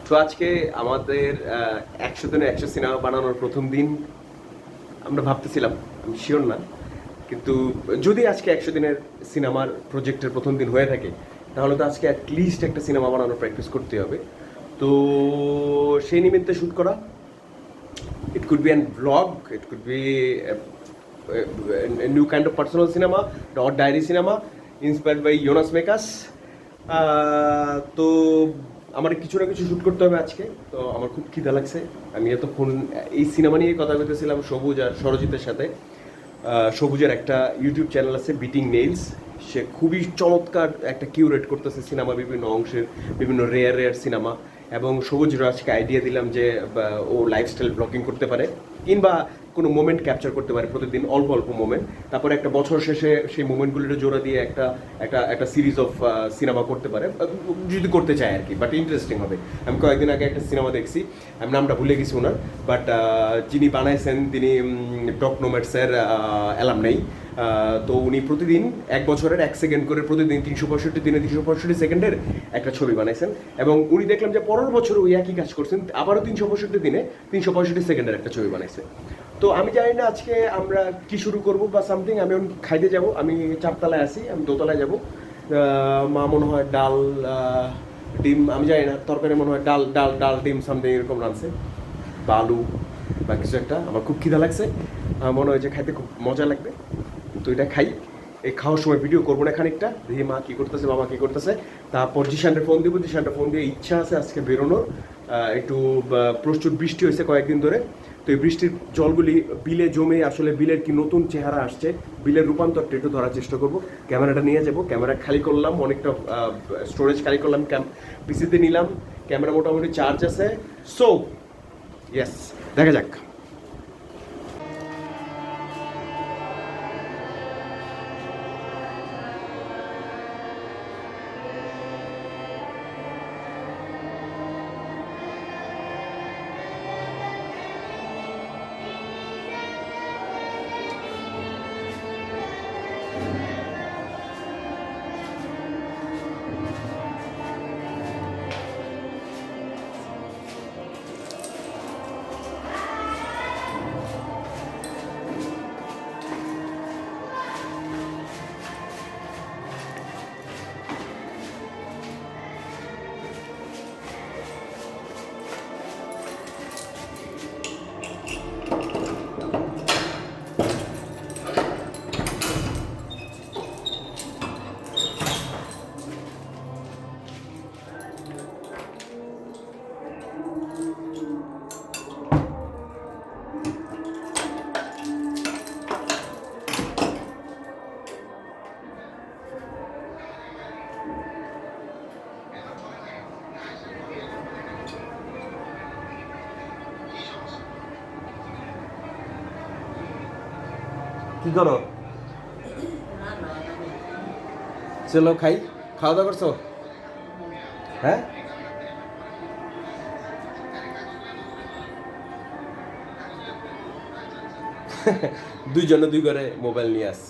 তো আজকে আমাদের 100 দিনে 100 সিনেমা বানানোর প্রথম দিন। আমরা ভাবতেছিলাম, আমি শিওর না, কিন্তু যদি আজকে 100 দিনের সিনেমার প্রজেক্টের প্রথম দিন হয়ে থাকে, তাহলে তো আজকে অ্যাটলিস্ট একটা সিনেমা বানানোর প্র্যাকটিস করতে হবে। তো সেই নিমিত্তে শ্যুট করা। It could be a vlog, it could be a new kind of personal cinema or diary cinema inspired by Jonas Mekas. তো আমার কিছু না কিছু শ্যুট করতে হবে আজকে। তো আমার খুব খিদা লাগছে। আমি এতক্ষণ এই সিনেমা নিয়ে কথা বলতেছিলাম সবুজ আর সরজিতের সাথে। সবুজের একটা ইউটিউব চ্যানেল আছে বিটিং নেইলস। সে খুবই চমৎকার একটা কিউরেট করতেছে সিনেমা, বিভিন্ন অংশের বিভিন্ন রেয়ার রেয়ার সিনেমা। এবং সবুজ রাজকে আইডিয়া দিলাম যে ও লাইফস্টাইল ব্লগিং করতে পারে, কিংবা কোনো মোমেন্ট ক্যাপচার করতে পারে প্রতিদিন, অল্প অল্প মোমেন্ট। তারপরে একটা বছর শেষে সেই মোমেন্টগুলির জোড়া দিয়ে একটা একটা একটা সিরিজ অফ সিনেমা করতে পারে, যদি করতে চায় আর কি। বাট ইন্টারেস্টিং হবে। আমি কয়েকদিন আগে একটা সিনেমা দেখছি, আমি নামটা ভুলে গেছি ওনার, বাট যিনি বানাইছেন তিনি ডক নোম্যাডসের অ্যালামনাই। তো উনি প্রতিদিন 1 বছরের 1 সেকেন্ড করে প্রতিদিন 365 দিনে 365 সেকেন্ডের একটা ছবি বানাইছেন। এবং উনি দেখলাম যে পরের বছর ওই একই কাজ করছেন, আবারও 365 দিনে 365 সেকেন্ডের একটা ছবি বানাইছে। তো আমি জানি না আজকে আমরা কি শুরু করব বা সামথিং। আমি এখন খাইতে যাব, আমি 4তলায় আছি, আমি দোতলায় যাব। মা মনে হয় ডাল ডিম, আমি জানি না, তরকারি মনে হয় ডাল ডাল ডাল ডিম সামথিং এরকম রাঁধছে, বা আলু বা কিছু একটা। আমার খুব খিদা লাগছে, মনে হয় যে খাইতে খুব মজা লাগবে। তো এটা খাই। এই খাওয়ার সময় ভিডিও করবো না খানিকটা, দেখি মা কী করতেছে, বাবা কী করতেছে। তারপর জিশানটা ফোন দিব, জিশানটা ফোন দিয়ে ইচ্ছা আছে আজকে বেরোনোর। একটু প্রচুর বৃষ্টি হয়েছে কয়েকদিন ধরে। তো এই বৃষ্টির জলগুলি বিলে জমে আসলে বিলের কি নতুন চেহারা আসছে, বিলের রূপান্তরটা একটু ধরার চেষ্টা করব। ক্যামেরাটা নিয়ে যাব, ক্যামেরা খালি করলাম, অনেকটা স্টোরেজ খালি করলাম, পিসিতে নিলাম, ক্যামেরা মোটামুটি চার্জ আছে। সো ইয়েস, দেখা যাক। কি করো? চলো খাই। খাওয়া দাওয়া করছো? হ্যাঁ, দুইজনে দুই করে মোবাইল নিয়ে আস।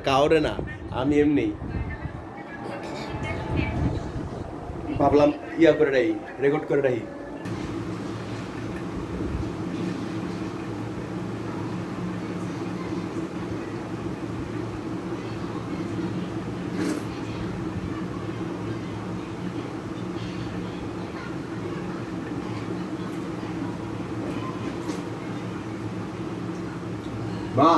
কাউরে না, আমি এমনি ভাবলাম ইয়া করে রাখি, রেকর্ড করে রাখি। মা,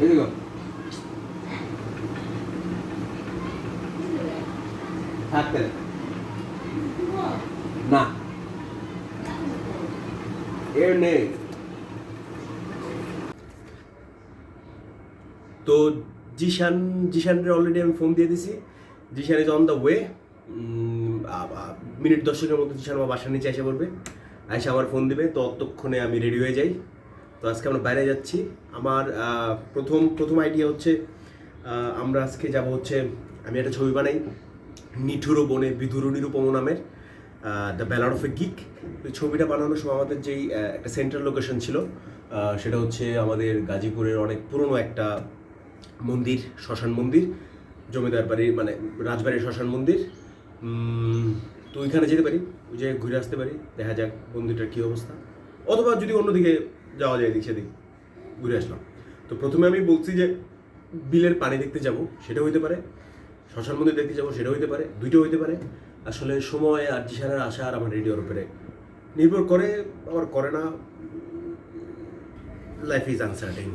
এদিকে থাকতে না, এর নেই। তো জিশানের অলরেডি আমি ফোন দিয়ে দিছি। Zishan is on the way. Minute 10-এর মধ্যে জিশান আমার বাসার নিচে এসে পড়বে, এসে আমার ফোন দিবে। তো ততক্ষণে আমি রেডি হয়ে যাই। তো আজকে আমরা বাইরে যাচ্ছি। আমার প্রথম আইডিয়া হচ্ছে আমরা আজকে যাব হচ্ছে, আমি একটা ছবি বানাই নিঠুর বনে বিধুর নিরুপম নামের। The ballad of a geek. ওই ছবিটা বানানোর সময় আমাদের যেই একটা সেন্ট্রাল লোকেশন ছিল সেটা হচ্ছে আমাদের গাজীপুরের অনেক পুরনো একটা মন্দির, শ্মশান মন্দির, জমিদার বাড়ির মানে রাজবাড়ির শ্মশান মন্দির। তো ওইখানে যেতে পারি, ওই জায়গায় ঘুরে আসতে পারি, দেখা যাক মন্দিরটার কী অবস্থা, অথবা যদি অন্যদিকে যাওয়া যায় এদিক সেদিক ঘুরে আসলাম। তো প্রথমে আমি বলছি যে বিলের পানি দেখতে যাব, সেটা হইতে পারে, শ্মশান মন্দির দেখতে যাবো, সেটা হইতে পারে, দুইটা হইতে পারে। আসলে সময় আর জিশানের আশা আর আমার রেডিওর উপরে নির্ভর করে, আবার করে না। Life is uncertain.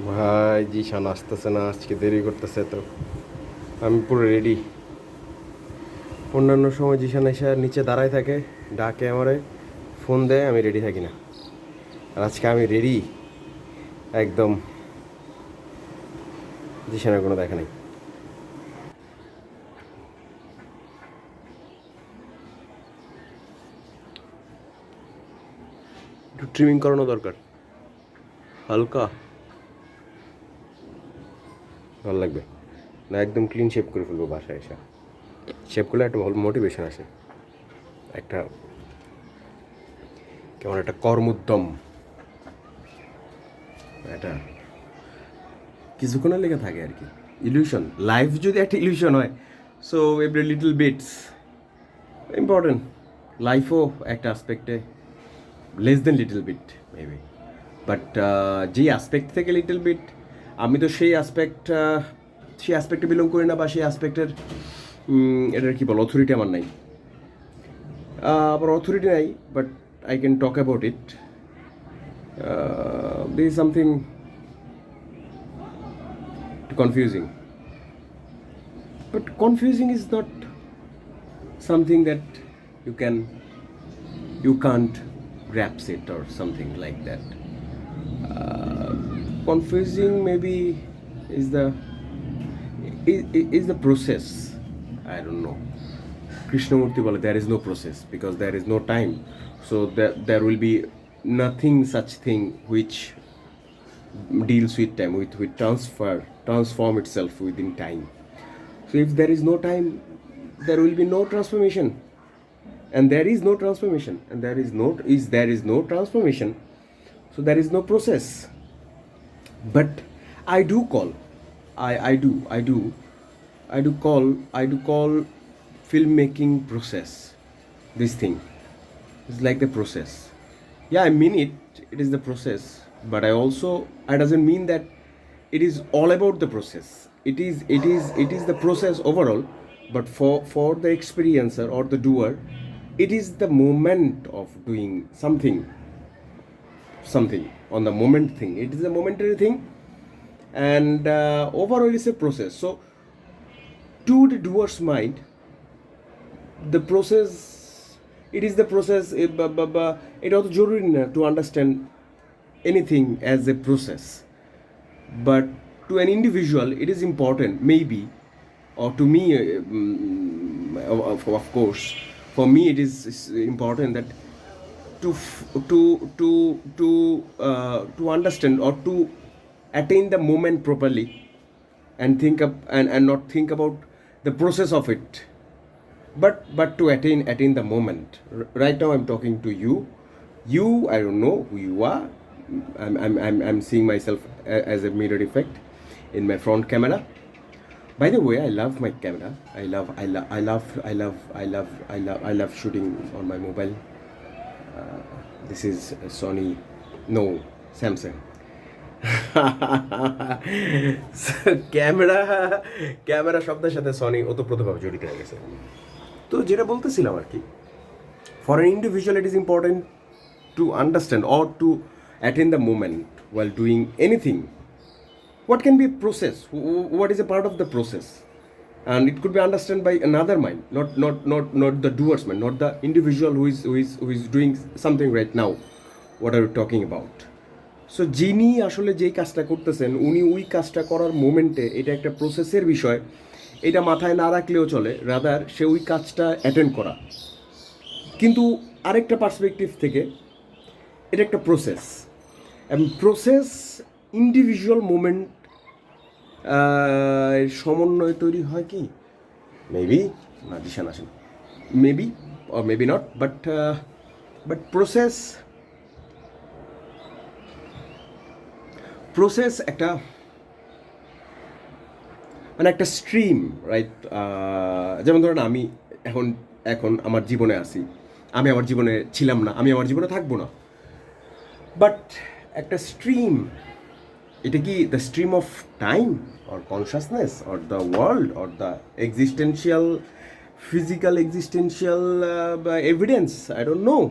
ভাই জিশান আসতেছে না, আজকে দেরি করতেছে, তো আমি পুরো রেডি। অন্যান্য সময় জিশান এসে নিচে দাঁড়ায় থাকে, ডাকে আমারে, ফোন দেয়, আমি রেডি থাকি না। আর আজকে আমি রেডি একদম, জিশানের কোনো দেখা নেই। একটু ট্রিমিং করানো দরকার, হালকা ভালো লাগবে না, একদম ক্লিন শেপ করে ফেলবো বাসায় এসে। শেপ করলে একটা ভালো মোটিভেশন আসে, একটা কেমন একটা কর্মোদ্যম, এটা কিছুক্ষণের লেগে থাকে আর কি। ইলিউশন, লাইফ যদি একটা ইলিউশন হয়, so every little bits important. লাইফও একটা আসপেক্টে less than little bit maybe, but যেই অ্যাসপেক্ট থেকে লিটল বিট, আমি তো সেই অ্যাসপেক্টে বিলং করি না, বা সেই অ্যাসপেক্টের এটার কী বল, অথরিটি আমার নাই। আবার অথরিটি নাই, but I can talk about it. This is something confusing, but confusing is not something that you can't grasp it or something like that. Confusing maybe is the process. I don't know. Krishnamurti bole there is no process because there is no time, so there will be nothing such thing which deals with time, with transform itself within time. So if there is no time, there will be no transformation, and there is no transformation, and there is no transformation, so there is no process. But I do call filmmaking process, this thing is like the process. Yeah, I mean it is the process, but I doesn't mean that it is all about the process. It is the process overall, but for the experiencer or the doer, it is the moment of doing something on the moment thing. It is a momentary thing, and overall it's a process. So to the doer's mind, the process, it is the process. It also জরুরি না to understand anything as a process, but to an individual it is important maybe, or to me of course for me it is important that to understand or to attain the moment properly and think up and not think about the process of it, but to attain the moment. Right now I'm talking to you. I don't know who you are. I'm seeing myself as a mirror effect in my front camera. By the way, I love my camera. I love shooting on my mobile. This is Sony, no, Samsung. Camera শব্দের সাথে Sony ওতপ্রোতভাবে জড়িত হয়ে গেছে। তো যেটা বলতেছিলাম আর কি, for an individual it is important to understand or to attain the moment while doing anything. What can be a process? What is a part of the process? And it could be understood by another mind, not the doer's mind, not the individual who is doing something right now. What are we talking about? So যিনি আসলে যেই কাজটা করতেছেন উনি ওই কাজটা করার মোমেন্টে এটা একটা প্রসেসের বিষয়, এটা মাথায় না রাখলেও চলে, রাদার সে ওই কাজটা অ্যাটেন্ড করা। কিন্তু আরেকটা পার্সপেক্টিভ থেকে এটা একটা প্রসেস, এবং প্রসেস ইন্ডিভিজুয়াল মোমেন্ট সমন্বয় তৈরি হয় কি মেবি না, দিশান আসেন, maybe or maybe not, but process একটা মানে একটা স্ট্রিম, রাইট? যেমন ধরেন আমি এখন আমার জীবনে আছি, আমি আমার জীবনে ছিলাম না, আমি আমার জীবনে থাকবো না, বাট একটা স্ট্রিম, এটা কি the stream of time or consciousness or the world or the existential physical existential evidence? I don't know.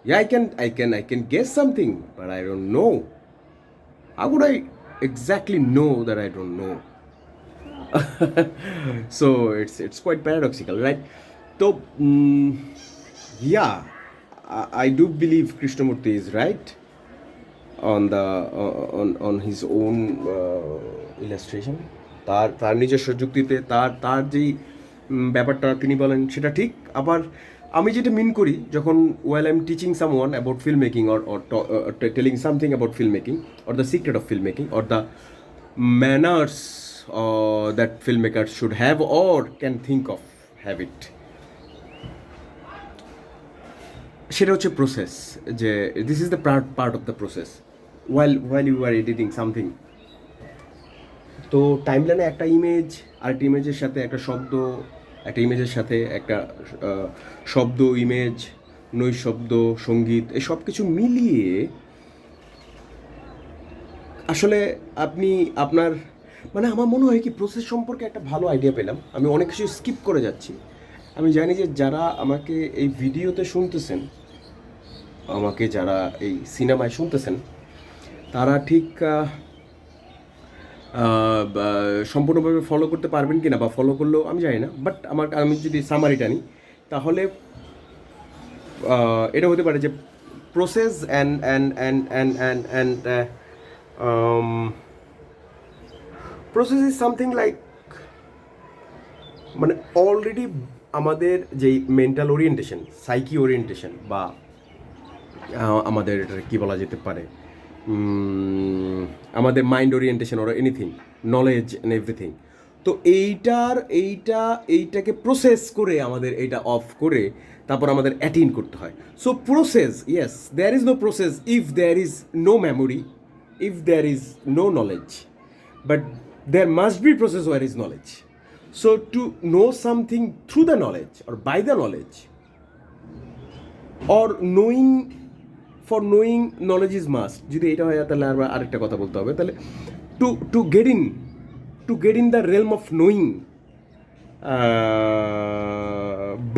Yeah, I can guess something, but I don't know. How would I exactly know that I don't know? So it's quite paradoxical, right? So yeah, I do believe Krishnamurti is right on his own illustration. তার নিজস্ব যুক্তিতে তার যেই ব্যাপারটা তিনি বলেন সেটা ঠিক। আবার আমি যেটা মিন করি যখন well I am teaching someone about film making or telling something about film making or the secret of film making or the manners that film maker should have or can think of have it, সেটা হচ্ছে process. যে this is the part of the process while you are editing something. তো টাইমলাইনে একটা image আরেকটা ইমেজের সাথে একটা শব্দ, একটা ইমেজের সাথে একটা শব্দ, ইমেজ, নৈশব্দ, সঙ্গীত, এই সব কিছু মিলিয়ে আসলে আপনার মানে আমার মনে হয় কি প্রসেস সম্পর্কে একটা ভালো আইডিয়া পেলাম। আমি অনেক কিছু স্কিপ করে যাচ্ছি। আমি জানি যে যারা আমাকে এই ভিডিওতে শুনতেছেন, আমাকে যারা এই সিনেমায় শুনতেছেন, তারা ঠিক সম্পূর্ণভাবে ফলো করতে পারবেন কি না, বা ফলো করলেও আমি জানি না, বাট আমি যদি সামারিটা নিই তাহলে এটা হতে পারে যে process process is something like, মানে অলরেডি আমাদের যেই মেন্টাল ওরিয়েন্টেশন, সাইকি ওরিয়েন্টেশন, বা আমাদের এটা কী বলা যেতে পারে, আমাদের mind orientation or anything, knowledge and everything. তো এইটাকে প্রসেস করে আমাদের এইটা অফ করে তারপর আমাদের অ্যাটেইন করতে হয়। So process, yes, there is no process if there is no memory, if there is no knowledge, but there must be process where is knowledge. So to know something through the knowledge or by the knowledge or knowing, for knowing knowledge is must, যদি এটা হয় তাহলে আরেকটা কথা বলতে হবে, তাহলে to get in the realm of knowing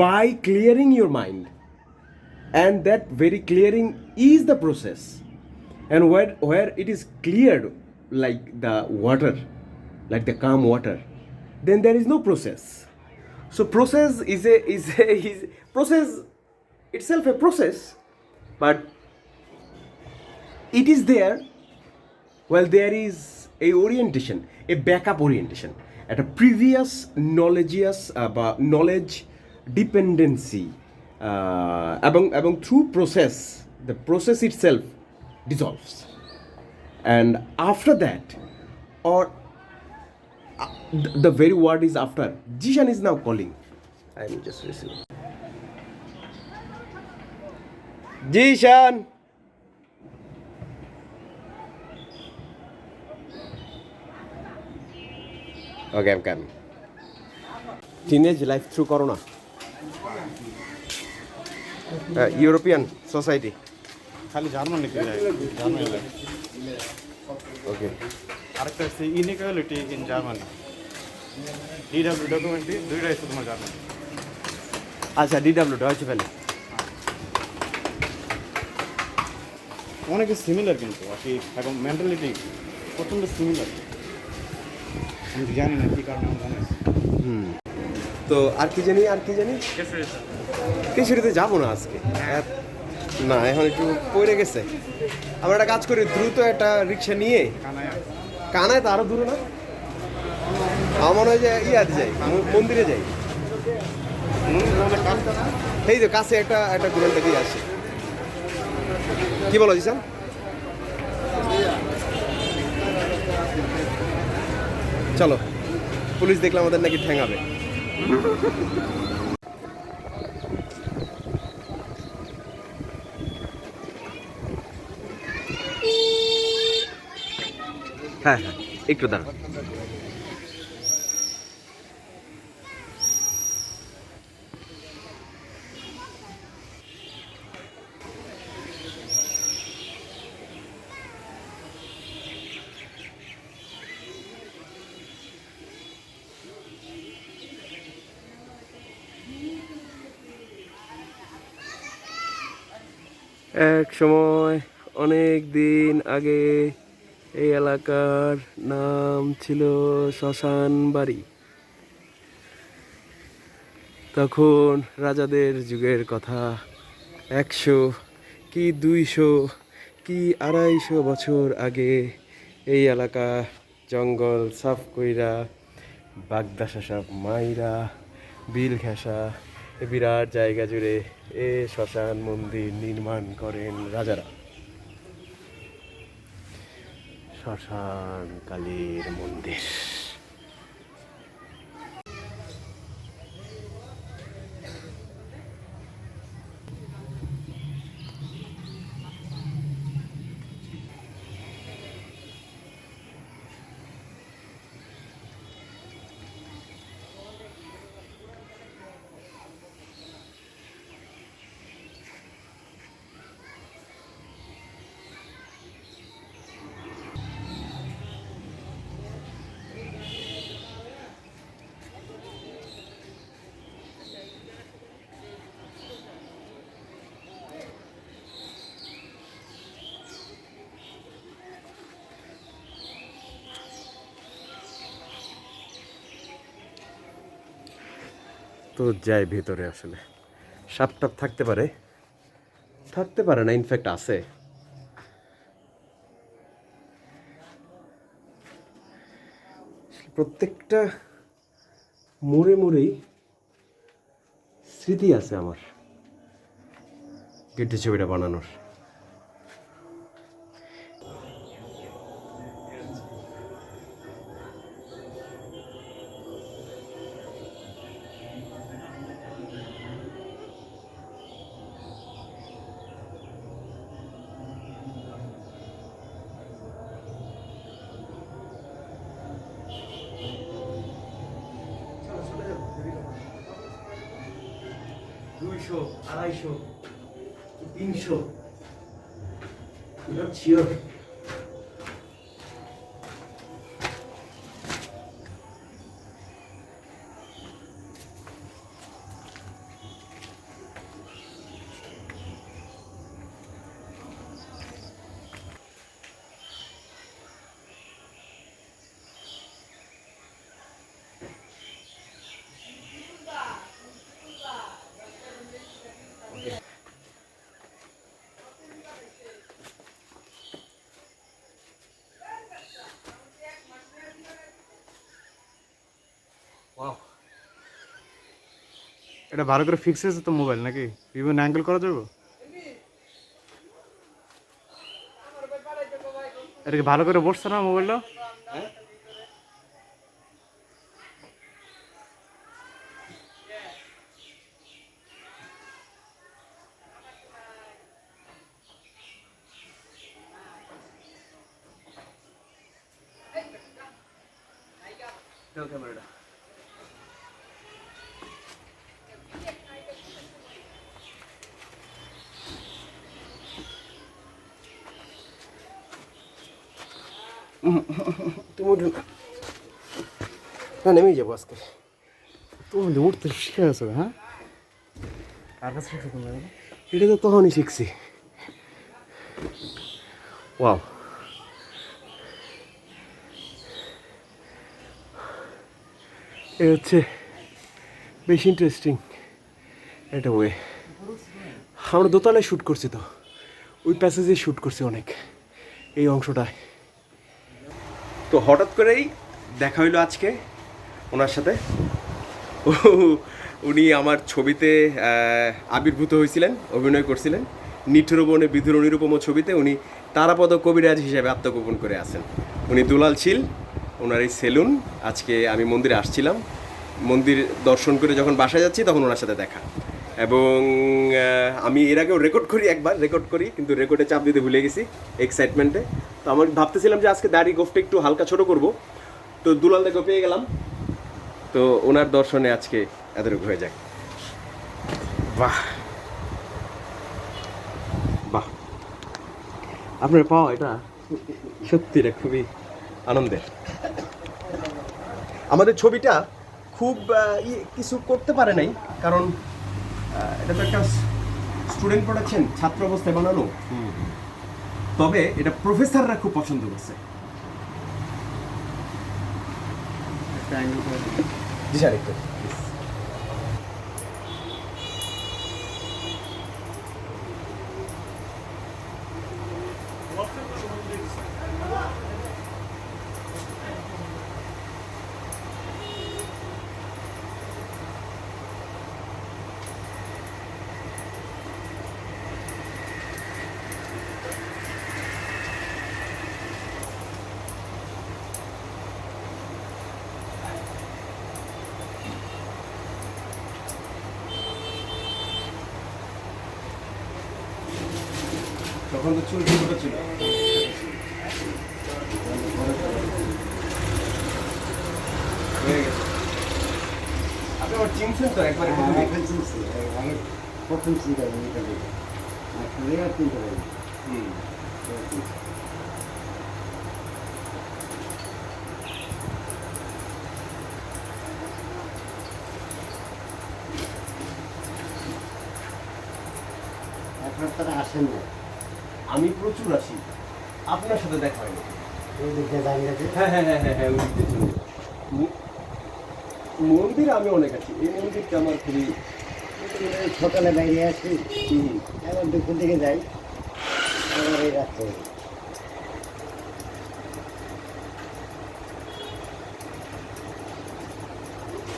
by clearing your mind, and that very clearing is the process, and where it is cleared like the water, like the calm water, then there is no process. So process is process itself a process, but it is there while there is a এই orientation, এ backup orientation, একটা previous নলেজিয়াস বা knowledge dependency, এবং through process, the process it self dissolves. And after that, or the very word is after, Jishan is now calling. I am just listening. Jishan! Okay, I'm coming. Teenage life through Corona. European society. খালি German লিখে যায় Germany লাগে Okay. আরেকটা হচ্ছে inequality in Germany DW ডকুমেন্টটি দুইটা হচ্ছে তোমার Germany আচ্ছা, DW Deutsche Welle. অনেক সিমিলার কিন্তু আর কি এখন মেন্টালিটি প্রচণ্ড সিমিলার আমি জানি না কী কারণে আমার মনে হয় তো আর কি জানি কেশরিতে যাবো না আজকে, না এখন একটু পড়ে গেছে। আমরা একটা কাজ করি, দ্রুত একটা রিক্সা নিয়ে কানায় তো আরো দূরে না, আমার মনে হয় যে ইয়াতে যাই, মন্দিরে যাই, এই তো কাছে একটা ঘুরনটা দিয়ে আসি। কি বলো জিসান? চলো, পুলিশ দেখলে আমাদের নাকি ঠেঙাবে। হ্যাঁ, একটু দাঁড়া। এক সময় অনেক দিন আগে এই এলাকার নাম ছিল শ্মশান বাড়ি। তখন রাজাদের যুগের কথা, 100 কি 200 কি 250 বছর আগে এই এলাকা জঙ্গল সাফ কইরা বাগদাসা সব মাইরা বিল ঘেঁষা এ বিরাট জায়গা জুড়ে এ শ্মশান মন্দির নির্মাণ করেন রাজারা। শ্মশান কালীর মন্দির। তো যাই ভেতরে, আসলে সাপ টাপ থাকতে পারে না, ইনফ্যাক্ট আছে। প্রত্যেকটা মোড়েই স্মৃতি আছে আমার গেটে ছবিটা বানানোর। দুইশো, 250, 300, not sure. এটা ভালো করে ফিক্স হয়েছে তো মোবাইল নাকি বিভিন্ন অ্যাঙ্গেল করা যাবে? এটা কি ভালো করে বসছে না মোবাইলটা? ক্যামেরাটা তুমি উঠো না, নেমেই যাবো আজকে। তুমি উঠতে শিখে গেছো, হ্যাঁ? কার কাছে শিখছো তুমি? এটা তো তখনই শিখছি। ওয়াও, এ হচ্ছে বেশ ইন্টারেস্টিং একটা ওয়ে। আমরা দোতলায় শ্যুট করছি, তো ওই প্যাসেজে শ্যুট করছি অনেক, এই অংশটায়। তো হঠাৎ করেই দেখা হইলো আজকে ওনার সাথে। উনি আমার ছবিতে আবির্ভূত হয়েছিলেন, অভিনয় করছিলেন। নিঠুর বনে বিধুর নিরুপম ছবিতে উনি তারাপদ কবিরাজ হিসেবে আত্মগোপন করে আছেন। উনি দুলাল ছিল, ওনার এই সেলুন। আজকে আমি মন্দিরে আসছিলাম, মন্দির দর্শন করে যখন বাসায় যাচ্ছি তখন ওনার সাথে দেখা। এবং আমি এর আগেও রেকর্ড করি, কিন্তু রেকর্ডে চাপ দিতে ভুলে গেছি এক্সাইটমেন্টে। তো আমি ভাবতেছিলাম যে আজকে দাড়ি গোফটা একটু হালকা ছোট করব, তো দুলাল দেখো পেয়ে গেলাম। তো ওনার দর্শনে আজকে এতটুকু হয়ে যায়। বাহ বাহ, আপনার পাওয়া এটা সত্যি এটা খুবই আনন্দের। আমাদের ছবিটা খুব কিছু করতে পারে নাই, কারণ এটা তো একটা স্টুডেন্ট প্রোডাকশন, ছাত্র অবস্থায় বানানো। তবে এটা প্রফেসররা খুব পছন্দ করছে। জি স্যার, একটু তখন তো চুল ছোট ছিল। আপনি আমার চিনছেন তো একবারে? প্রথম চিন্তা চিন্তা এখন তারা আসেন না। আমি প্রচুর আসি, আপনার সাথে দেখা হয়নি। হ্যাঁ হ্যাঁ হ্যাঁ হ্যাঁ হ্যাঁ, ওই দিকে চলে যাবো। মন্দির আমি অনেক আছি, এই মন্দিরটা আমার খুবই। সকালে বাইরে আসি, এবার দুপুর দিকে যাই, আবার এই রাত্রে।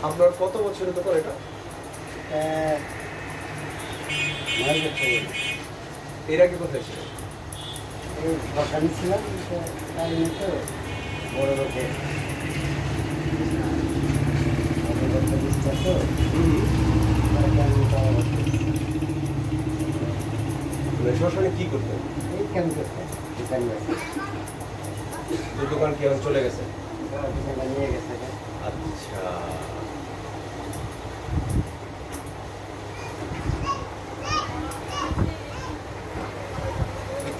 আপনার কত বছরের দোকান এটা? 9 বছর। এর আগে কোথায় ছিল? এই দোকানে ছিলাম, তাই তো বড় লোকের শ্মশানে কি করতেন? এই কেমন করতেন দোকানে দোকান কি এখন চলে গেছে? দোকানটা নিয়ে গেছে। আচ্ছা,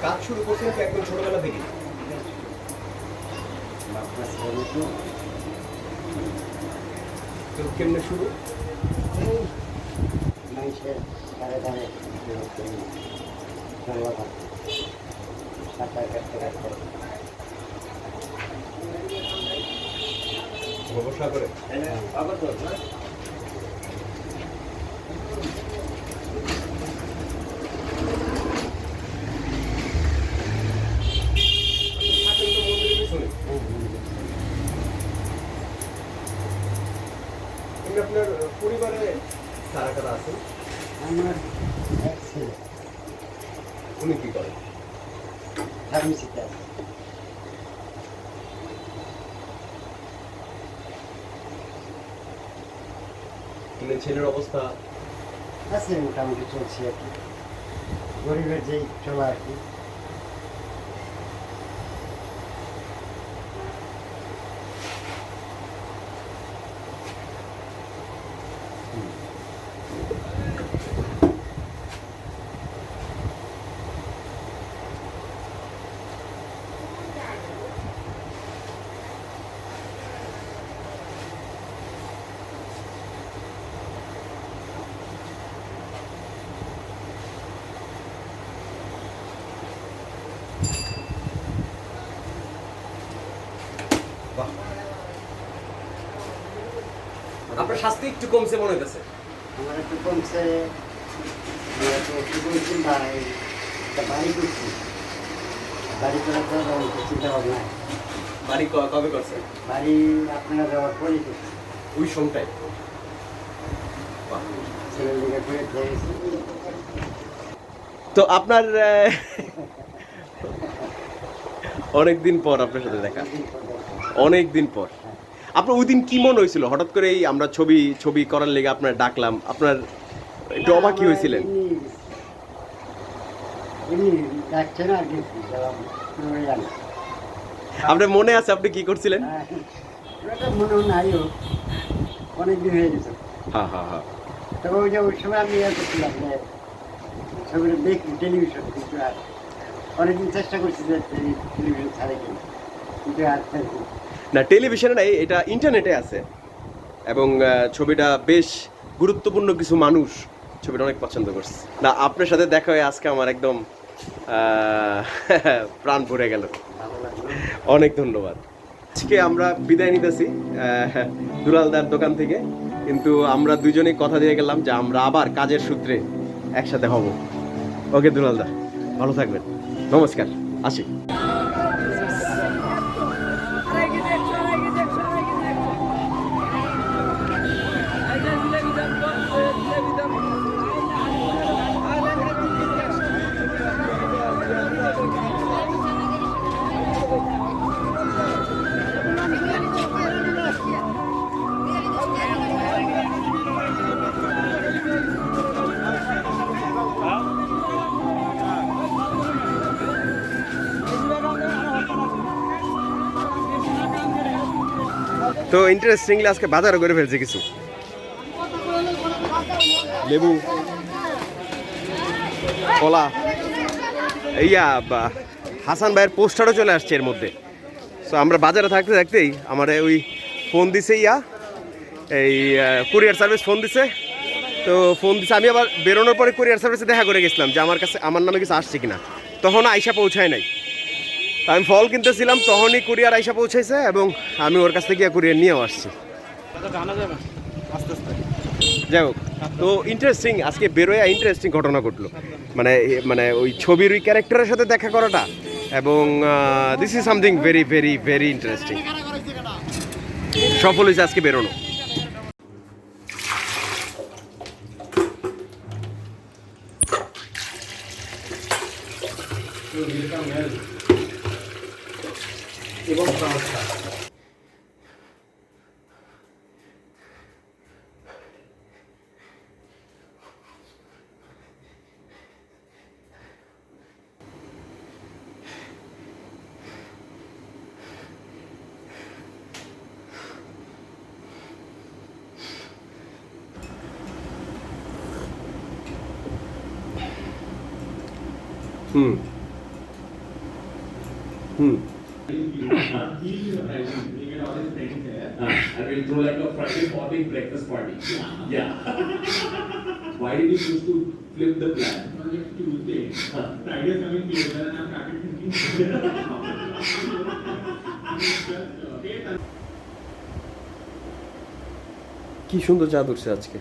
কাজ শুরু করছেন কি একদম ছোটবেলা থেকে? তো কেমনে শুরু? মানুষের ধারে ধারে সাঁতার কাটতে কাটতে ব্যবসা করে আবার তো না? এমনি আপনার পরিবারে কারা কারা আছেন? আমার এক ছেলে উনি কি করেন? ফার্মেসিতে আছে। মানে ছেলের অবস্থা আছে মোটামুটি চলছে আর কি, গরিবের যেই চলা আর কি। বাহ, আপনার শাস্তি একটু কমছে মনে হইতেছে। আমার একটু কমছে, আমরা তো একটু বলছি ভাই একটা বাড়ি করছি, বাড়ি করার তো অনেক চিন্তা ভাবনা। বাড়ি কবে করছেন? বাড়ি আপনারা যাওয়ার পরেই করছি, ওই সময়টাই। বাহ। ছেলের দিকে করে খেয়ে গেছি। তো আপনার অনেকদিন পর আপনার সাথে দেখা, অনেক দিন পর। আপনার ওই দিন কি মনে হয়েছিল হঠাৎ করে এই আমরা ছবি করার লেগে আপনার ডাকলাম, আপনার একটু অবাক কি হয়েছিলেন? এমনি ডাকছে না আর কি, জানি আপনার মনে আছে আপনি কি করছিলেন? ওটা মনে নাইও, অনেক দিন হয়ে গেছে। হ্যাঁ হ্যাঁ হ্যাঁ। তবে ওই যে ওই সময় আমি ইয়ে করছিলাম যে ছবিটা দেখি টেলিভিশন, কিন্তু আর অনেকদিন চেষ্টা করছি যে টেলিভিশন ছাড়ে কিনা, কিন্তু আর না, টেলিভিশনে নাই, এটা ইন্টারনেটে আছে। এবং ছবিটা বেশ গুরুত্বপূর্ণ কিছু মানুষ ছবিটা অনেক পছন্দ করছে। না, আপনার সাথে দেখা হয়ে আজকে আমার একদম প্রাণ ভরে গেল। ভালো লাগলো। অনেক ধন্যবাদ। আজকে আমরা বিদায় নিতেছি দুলালদার দোকান থেকে, কিন্তু আমরা দুজনেই কথা দিয়ে গেলাম যে আমরা আবার কাজের সূত্রে একসাথে হব। ওকে দুলালদা, ভালো থাকবেন, নমস্কার, আসি। তো ইন্টারেস্টিংলি আজকে বাজারও করে ফেলছে কিছু লেবু, কলা, হাসান ভাইয়ের পোস্টারও চলে আসছে এর মধ্যে। সো আমরা বাজারে থাকতে থাকতেই আমার ওই ফোন দিছে এই কুরিয়ার সার্ভিস ফোন দিছে। তো ফোন দিছে, আমি আবার বেরোনোর পরে কুরিয়ার সার্ভিসে দেখা করে গেছিলাম যে আমার কাছে আমার নামে কিছু আসছে কিনা। তখন আইসা পৌঁছায় নাই। আমি ফল কিনতেছিলাম, তখনই কুরিয়ার আইসা পৌঁছাইছে এবং আমি ওর কাছ থেকে কুরিয়ার নিয়েও আসছি। যাই হোক, তো ইন্টারেস্টিং, আজকে বেরোয় ইন্টারেস্টিং ঘটনা ঘটলো। মানে ওই ছবির ওই ক্যারেক্টারের সাথে দেখা করাটা, এবং this is something very very very interesting. সফল হয়েছে আজকে বেরোনো। এবং I will throw like a Friday morning breakfast party. Yeah. Why did you choose to flip the plan? Tuesday. Friday is coming closer and I started thinking. কি সুন্দর চাঁদ উঠছে আজকে।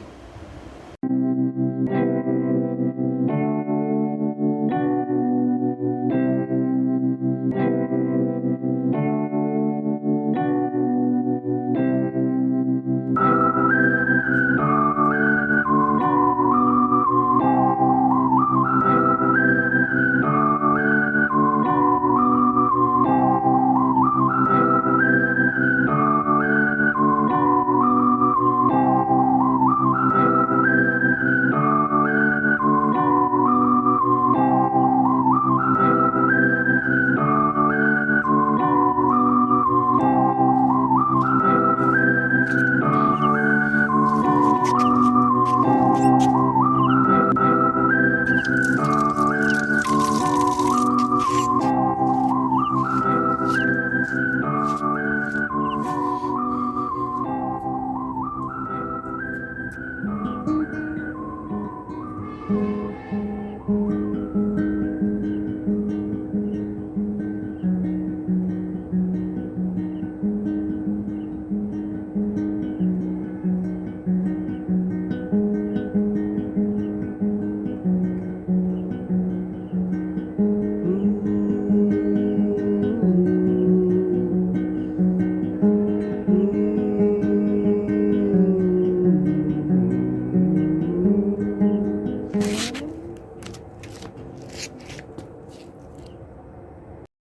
করবো